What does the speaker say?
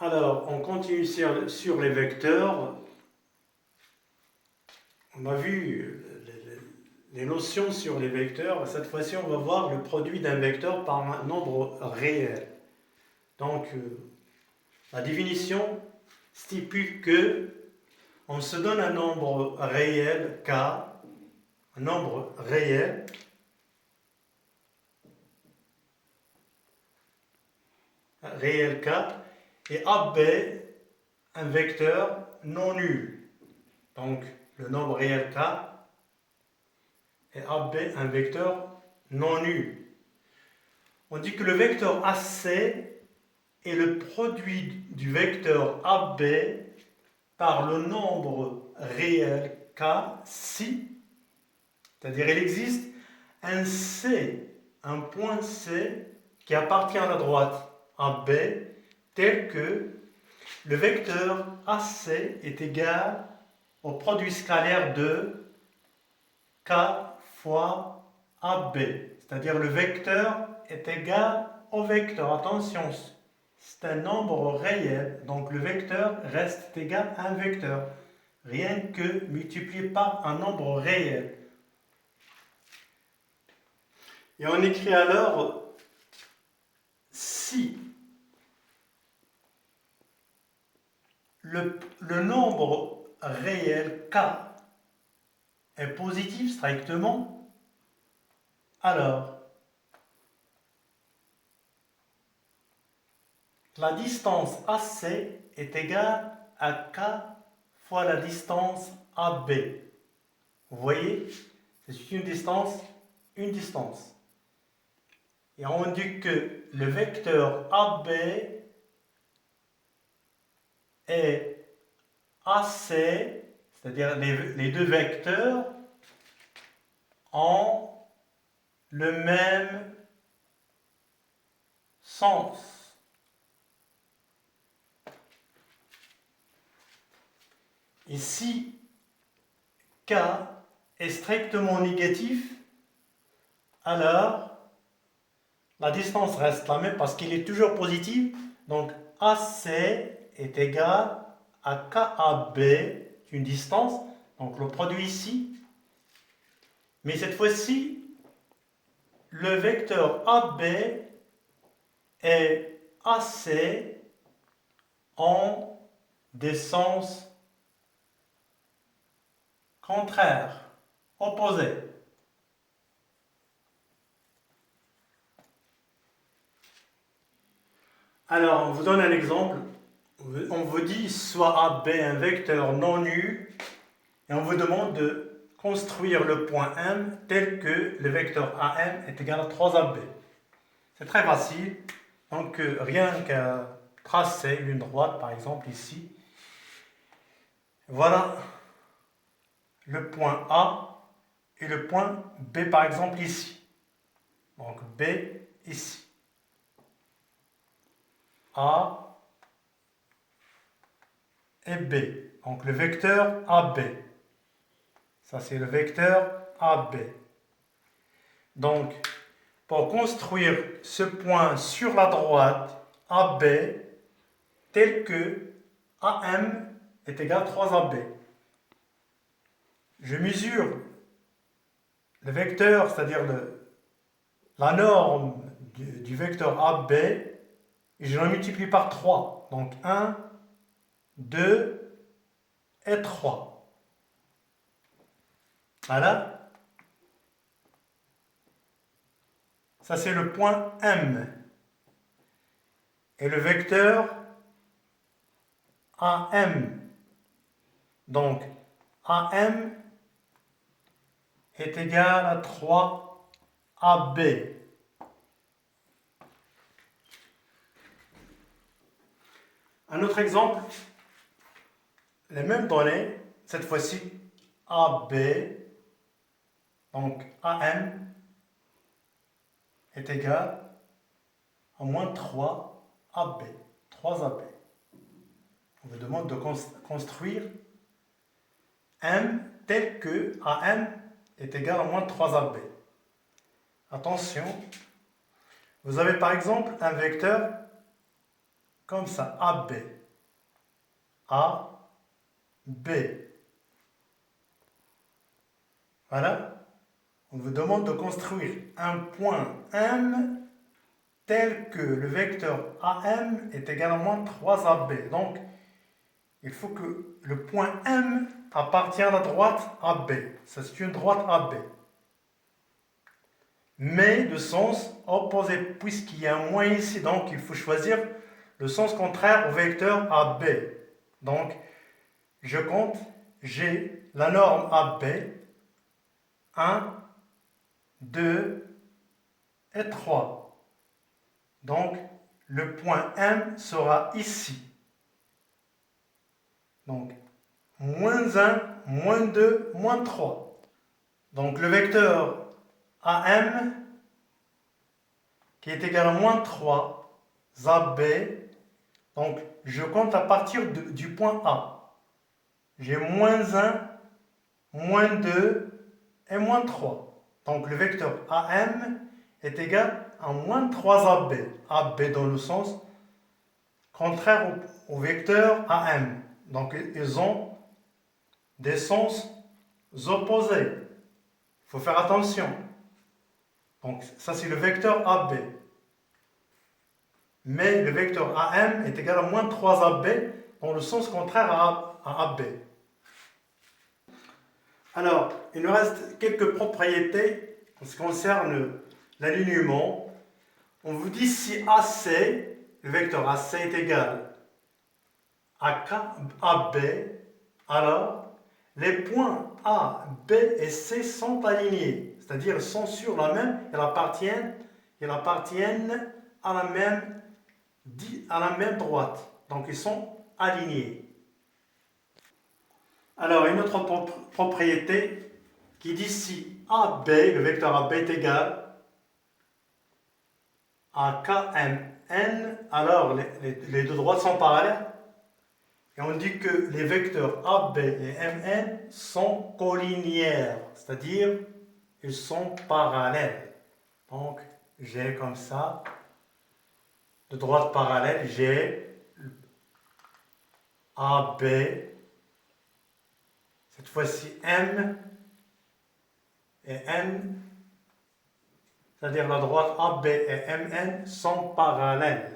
Alors, on continue sur les vecteurs. On a vu les notions sur les vecteurs. Cette fois-ci, on va voir le produit d'un vecteur par un nombre réel. Donc, la définition stipule que on se donne un nombre réel K, un nombre réel K, et AB, un vecteur non nul. Donc, le nombre réel K et AB, un vecteur non nul. On dit que le vecteur AC est le produit du vecteur AB par le nombre réel K si, c'est-à-dire il existe un C, un point C qui appartient à la droite AB tel que le vecteur AC est égal au produit scalaire de K fois AB, c'est-à-dire le vecteur est égal au vecteur. Attention, c'est un nombre réel, donc le vecteur reste égal à un vecteur, rien que multiplié par un nombre réel. Et on écrit alors si le nombre réel K est positif strictement, alors la distance AC est égale à K fois la distance AB. Vous voyez, c'est une distance. Et on dit que le vecteur AB est AC, c'est-à-dire les deux vecteurs ont le même sens. Et si K est strictement négatif, alors la distance reste la même parce qu'il est toujours positif. Donc AC est égal à KAB, une distance, donc le produit ici. Mais cette fois-ci, le vecteur AB et AC ont des sens contraires, opposés. Alors, on vous donne un exemple. On vous dit soit AB un vecteur non nul et on vous demande de construire le point M tel que le vecteur AM est égal à 3AB. C'est très facile. Donc, rien qu'à tracer une droite, par exemple, ici. Voilà le point A et le point B, par exemple, ici. Donc, B ici. A et B. Donc, le vecteur AB. Ça, c'est le vecteur AB. Donc, pour construire ce point sur la droite AB, tel que AM est égal à 3AB. Je mesure le vecteur, c'est-à-dire la norme du vecteur AB, et je le multiplie par 3. Donc 1, 2 et 3. Voilà. Ça, c'est le point M. Et le vecteur AM. Donc, AM est égal à 3AB. Un autre exemple, les mêmes données, cette fois-ci AB, donc AM est égal à moins 3AB, 3AB. On vous demande de construire M tel que AM est égal à moins 3AB. Attention, vous avez par exemple un vecteur comme ça, AB. A, B. Voilà. On vous demande de construire un point M tel que le vecteur AM est égal à moins 3AB. Donc, il faut que le point M appartient à la droite AB. Ça, c'est une droite AB. Mais de sens opposé, puisqu'il y a un moins ici. Donc, il faut choisir le sens contraire au vecteur AB. Donc, je compte, j'ai la norme AB, 1, 2 et 3. Donc, le point M sera ici. Donc, moins 1, moins 2, moins 3. Donc, le vecteur AM, qui est égal à moins 3, AB, donc je compte à partir du point A. J'ai moins 1, moins 2 et moins 3. Donc, le vecteur AM est égal à moins 3AB. AB dans le sens contraire au vecteur AM. Donc, ils ont des sens opposés. Il faut faire attention. Donc, ça, c'est le vecteur AB. Mais le vecteur AM est égal à moins 3AB dans le sens contraire à AB. Alors, il nous reste quelques propriétés en ce qui concerne l'alignement. On vous dit si AC, le vecteur AC est égal à AB, alors les points A, B et C sont alignés, c'est-à-dire sont sur la même, ils appartiennent à la même droite, donc ils sont alignés. Alors une autre propriété qui dit si AB, le vecteur AB est égal à KMN, alors les deux droites sont parallèles. Et on dit que les vecteurs AB et MN sont collinéaires, c'est-à-dire ils sont parallèles. Donc, j'ai comme ça, de droite parallèle, j'ai AB, cette fois-ci M et N, c'est-à-dire la droite AB et MN sont parallèles.